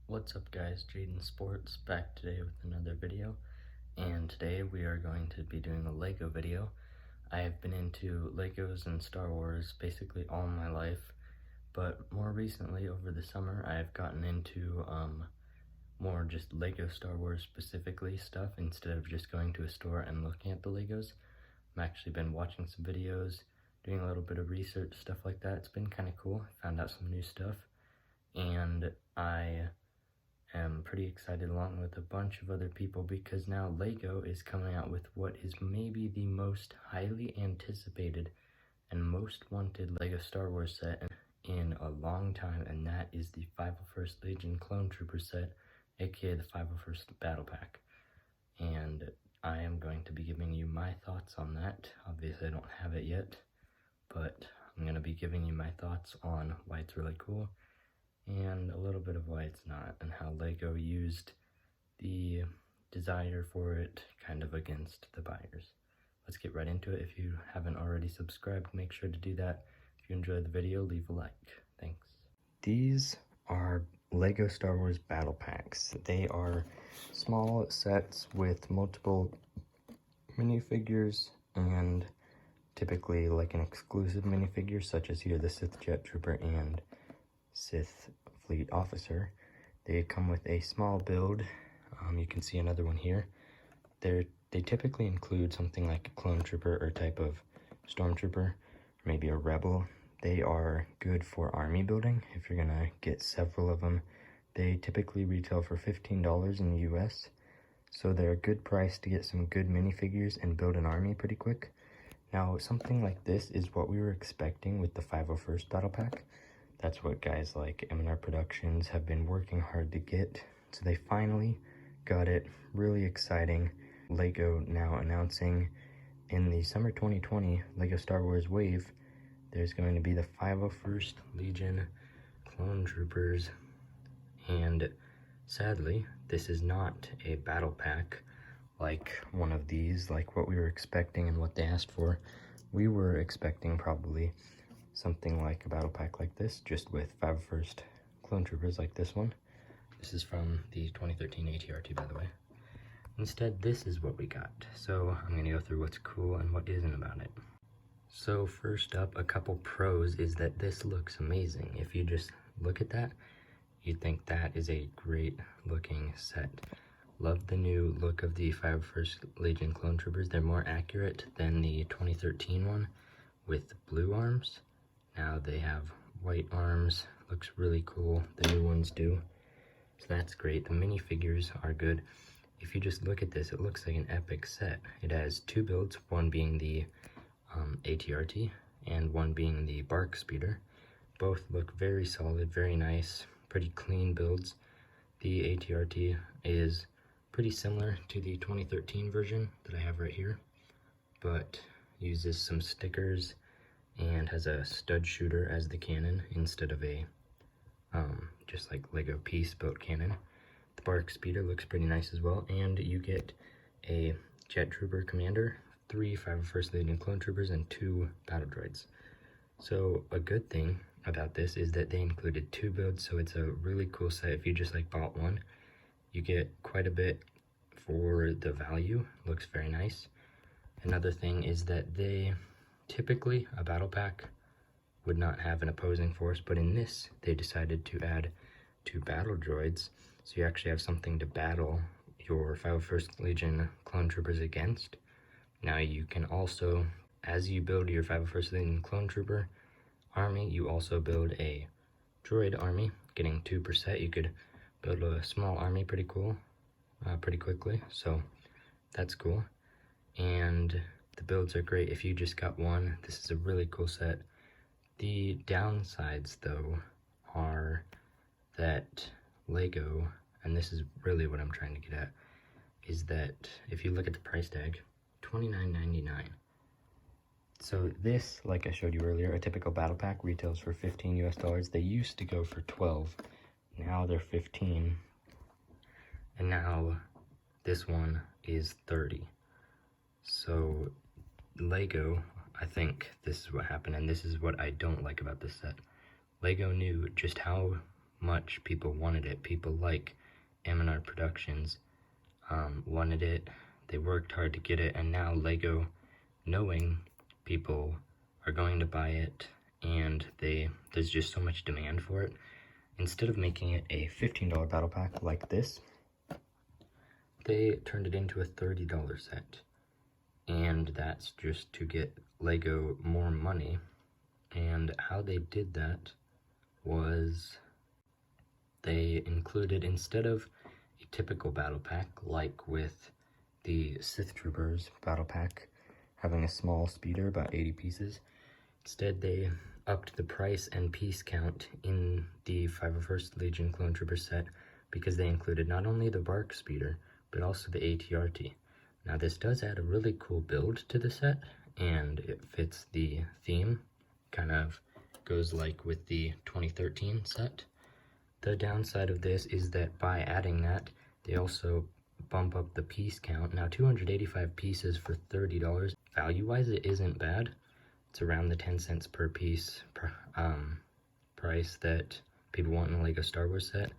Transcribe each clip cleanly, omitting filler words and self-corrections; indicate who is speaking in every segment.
Speaker 1: What's up guys, Jaden Sports back today with another video, and today we are going to be doing a Lego video. I have been into Legos and Star Wars basically all my life, but more recently over the summer I have gotten into more just Lego Star Wars specifically stuff instead of just going to a store and looking at the Legos. I've actually been watching some videos, doing a little bit of research, stuff like that. It's been kind of cool. I found out some new stuff, and I am pretty excited along with a bunch of other people because now Lego is coming out with what is maybe the most highly anticipated and most wanted Lego Star Wars set in a long time, and that is the 501st Legion Clone Trooper set, aka the 501st Battle Pack. And I am going to be giving you my thoughts on that. Obviously I don't have it yet, but I'm going to be giving you my thoughts on why it's really cool and a little bit of why it's not, and how Lego used the desire for it kind of against the buyers. Let's get right into it. If you haven't already subscribed, make sure to do that. If you enjoyed the video, leave a like. Thanks. These are Lego Star Wars Battle Packs. They are small sets with multiple minifigures and typically like an exclusive minifigure, such as here the Sith Jet Trooper and Sith Fleet Officer. They come with a small build. You can see another one here. They typically include something like a clone trooper or type of stormtrooper, maybe a rebel. They are good for army building if you're gonna get several of them. They typically retail for $15 in the US, so they're a good price to get some good minifigures and build an army pretty quick. Now, something like this is what we were expecting with the 501st Battle Pack. That's what guys like M&R Productions have been working hard to get. So they finally got it. Really exciting. Lego now announcing in the summer 2020 Lego Star Wars Wave, there's going to be the 501st Legion Clone Troopers. And sadly, this is not a battle pack like one of these, like what we were expecting and what they asked for. We were expecting probably something like a battle pack like this, just with 501st Clone Troopers like this one. This is from the 2013 ATRT, by the way. Instead, this is what we got. So I'm gonna go through what's cool and what isn't about it. So first up, a couple pros is that this looks amazing. If you just look at that, you'd think that is a great looking set. Love the new look of the 501st Legion Clone Troopers. They're more accurate than the 2013 one with blue arms. Now they have white arms, looks really cool. The new ones do, so that's great. The minifigures are good. If you just look at this, it looks like an epic set. It has two builds, one being the ATRT and one being the Bark Speeder. Both look very solid, very nice, pretty clean builds. The ATRT is pretty similar to the 2013 version that I have right here, but uses some stickers and has a stud shooter as the cannon instead of a just like Lego piece built cannon. The Bark Speeder looks pretty nice as well, and you get a Jet Trooper Commander, 3 501st Legion Clone Troopers, and 2 battle droids. So a good thing about this is that they included 2 builds, so it's a really cool set. If you just like bought one, you get quite a bit for the value. Looks very nice. Another thing is that they typically, a battle pack would not have an opposing force, but in this, they decided to add 2 battle droids, so you actually have something to battle your 501st Legion Clone Troopers against. Now you can also, as you build your 501st Legion Clone Trooper army, you also build a droid army, getting 2 per set. You could build a small army pretty quickly, so that's cool. And the builds are great if you just got one. This is a really cool set. The downsides, though, are that Lego, and this is really what I'm trying to get at, is that if you look at the price tag, $29.99. So this, like I showed you earlier, a typical battle pack retails for $15 US. They used to go for 12. Now they're 15. And now this one is 30. So Lego, I think this is what happened, and this is what I don't like about this set. Lego knew just how much people wanted it. People like M&R Productions wanted it. They worked hard to get it, and now Lego, knowing people are going to buy it and there's just so much demand for it, instead of making it a $15 battle pack like this, they turned it into a $30 set. And that's just to get Lego more money. And how they did that was they included, instead of a typical battle pack like with the Sith Troopers battle pack having a small speeder, about 80 pieces, instead they upped the price and piece count in the 501st Legion Clone Trooper set, because they included not only the Bark speeder but also the ATRT. Now this does add a really cool build to the set, and it fits the theme, kind of goes like with the 2013 set. The downside of this is that by adding that, they also bump up the piece count. Now 285 pieces for $30, value-wise it isn't bad. It's around the 10 cents per piece price that people want in a Lego Star Wars set.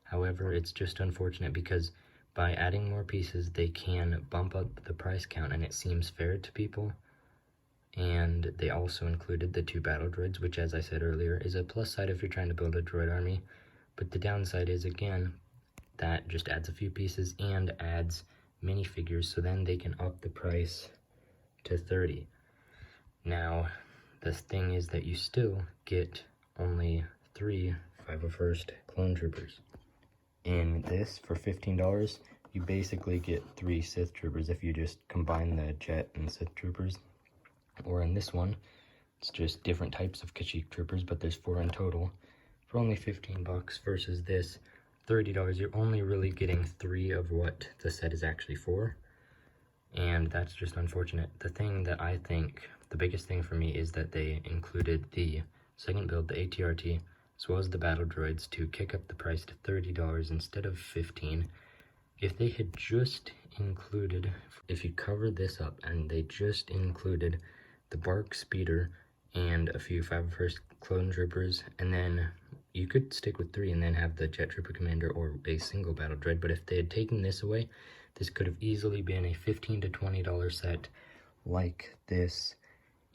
Speaker 1: However, it's just unfortunate because by adding more pieces, they can bump up the price count, and it seems fair to people. And they also included the 2 battle droids, which, as I said earlier, is a plus side if you're trying to build a droid army. But the downside is, again, that just adds a few pieces and adds minifigures, so then they can up the price to $30. Now, the thing is that you still get only 3 501st Clone Troopers. In this, for $15, you basically get 3 Sith Troopers if you just combine the Jet and Sith Troopers. Or in this one, it's just different types of Kashyyyk Troopers, but there's 4 in total. For only $15 versus this, $30, you're only really getting 3 of what the set is actually for. And that's just unfortunate. The thing that I think, the biggest thing for me, is that they included the second build, the ATRT, as well as the battle droids, to kick up the price to $30 instead of $15. If they had just included, if you cover this up and they just included the Bark speeder and a few 501st Clone Troopers, and then you could stick with 3 and then have the Jet Trooper Commander or a single battle droid. But if they had taken this away, this could have easily been a $15 to $20 set like this,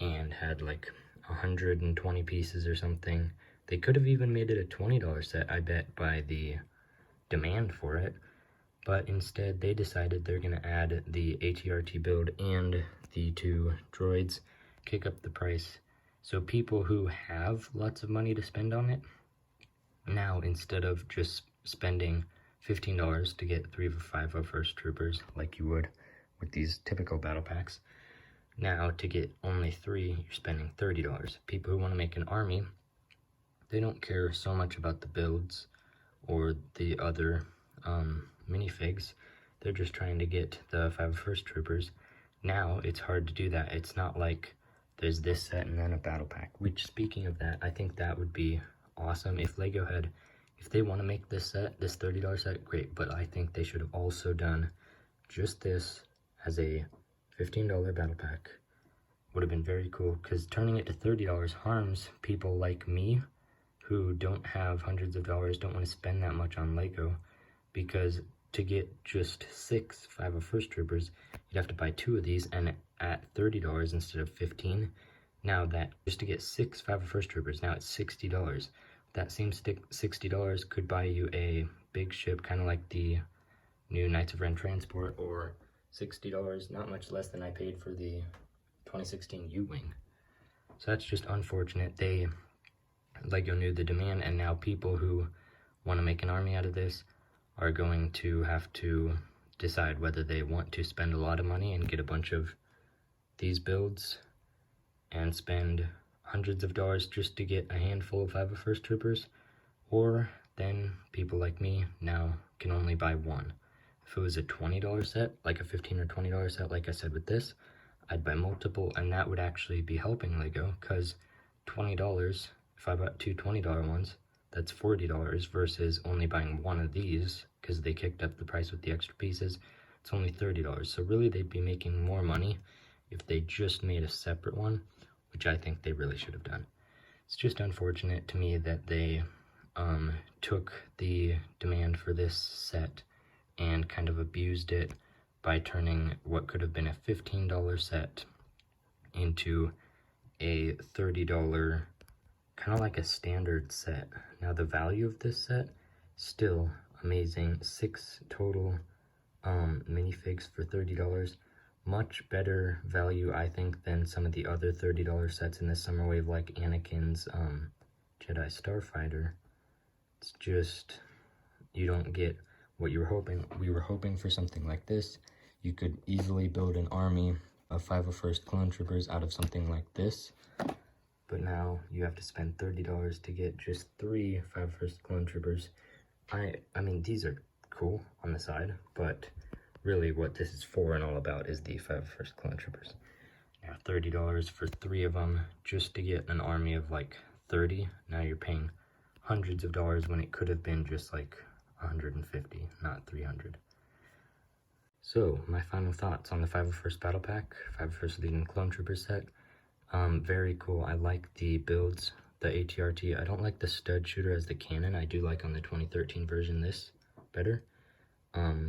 Speaker 1: and had like 120 pieces or something. They could have even made it a $20 set, I bet, by the demand for it. But instead, they decided they're going to add the ATRT build and the 2 droids, kick up the price. So people who have lots of money to spend on it, now instead of just spending $15 to get 3 of 501st Troopers, like you would with these typical battle packs, now to get only 3, you're spending $30. People who want to make an army, they don't care so much about the builds or the other minifigs. They're just trying to get the 501st Troopers. Now it's hard to do that. It's not like there's this set and then a battle pack, which, speaking of that, I think that would be awesome if Lego had, if they want to make this set, this $30 set, great, but I think they should have also done just this as a $15 battle pack. Would have been very cool, because turning it to $30 harms people like me who don't have hundreds of dollars, don't want to spend that much on Lego, because to get just 6 501st Troopers, you'd have to buy 2 of these, and at $30 instead of $15. Now that, just to get 6 501st Troopers, now it's $60. That same $60 could buy you a big ship, kind of like the new Knights of Ren transport, or $60, not much less than I paid for the 2016 U-Wing. So that's just unfortunate. Lego knew the demand, and now people who want to make an army out of this are going to have to decide whether they want to spend a lot of money and get a bunch of these builds and spend hundreds of dollars just to get a handful of 501st Troopers, or then people like me now can only buy 1. If it was a $20 set, like a $15 or $20 set, like I said with this, I'd buy multiple, and that would actually be helping Lego, because $20, if I bought 2 $20 ones, that's $40 versus only buying 1 of these, because they kicked up the price with the extra pieces, it's only $30. So really they'd be making more money if they just made a separate one, which I think they really should have done. It's just unfortunate to me that they took the demand for this set and kind of abused it by turning what could have been a $15 set into a $30, kind of like a standard set. Now the value of this set, still amazing. 6 total minifigs for $30. Much better value, I think, than some of the other $30 sets in this summer wave, like Anakin's Jedi Starfighter. It's just, you don't get what you were hoping. We were hoping for something like this. You could easily build an army of 501st Clone Troopers out of something like this. But now you have to spend $30 to get just 3 501st Clone Troopers. I mean, these are cool on the side, but really what this is for and all about is the 501st Clone Troopers. Now $30 for 3 of them just to get an army of like 30. Now you're paying hundreds of dollars when it could have been just like 150, not 300. So my final thoughts on the 501st Battle Pack, 501st Legion Clone Trooper set. Very cool. I like the builds, the ATRT. I don't like the stud shooter as the cannon. I do like on the 2013 version this better.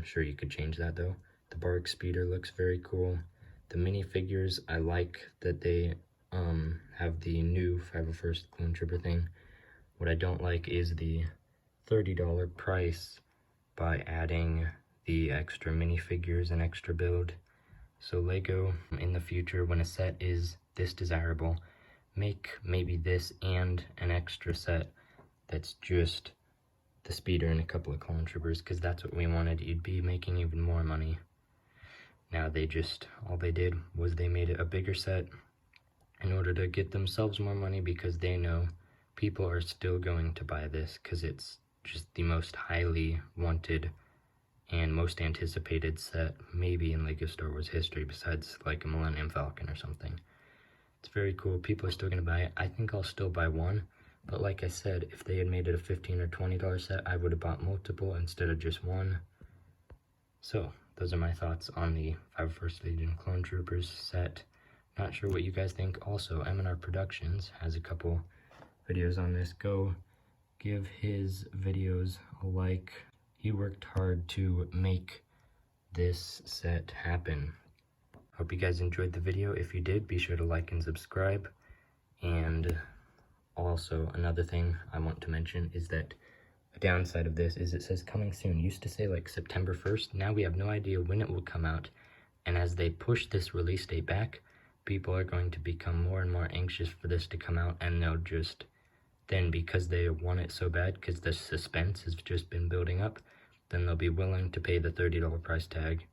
Speaker 1: Sure, you could change that though. The Bark Speeder looks very cool. The minifigures, I like that they have the new 501st Clone Trooper thing. What I don't like is the $30 price by adding the extra minifigures and extra build. So Lego, in the future, when a set is this desirable, make maybe this and an extra set that's just the speeder and a couple of clone troopers, because that's what we wanted. You'd be making even more money. Now they just, all they did was they made it a bigger set in order to get themselves more money, because they know people are still going to buy this because it's just the most highly wanted and most anticipated set maybe in Lego Star Wars history, besides like a Millennium Falcon or something. It's very cool. People are still going to buy it. I think I'll still buy one, but like I said, if they had made it a $15 or $20 set, I would have bought multiple instead of just one. So those are my thoughts on the 501st Legion Clone Troopers set. Not sure what you guys think. Also, M&R Productions has a couple videos on this. Go give his videos a like. He worked hard to make this set happen. Hope you guys enjoyed the video. If you did, be sure to like and subscribe. And also, another thing I want to mention is that a downside of this is it says coming soon. It used to say like September 1st. Now we have no idea when it will come out. And as they push this release date back, people are going to become more and more anxious for this to come out, and they'll just, then because they want it so bad, because the suspense has just been building up, then they'll be willing to pay the $30 price tag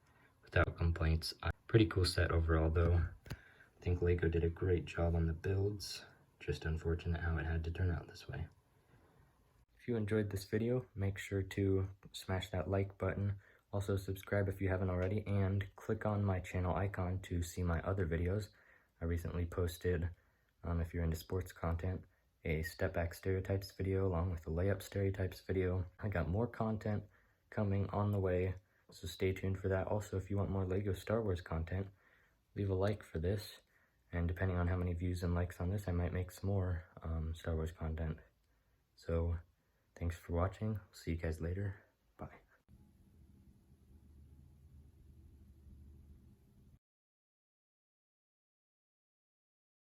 Speaker 1: without complaints. Pretty cool set overall though. I think Lego did a great job on the builds. Just unfortunate how it had to turn out this way. If you enjoyed this video, make sure to smash that like button. Also subscribe if you haven't already, and click on my channel icon to see my other videos. I recently posted, if you're into sports content, a step back stereotypes video along with a layup stereotypes video. I got more content coming on the way, so stay tuned for that. Also, if you want more Lego Star Wars content, leave a like for this, and depending on how many views and likes on this, I might make some more Star Wars content. So thanks for watching. See you guys later.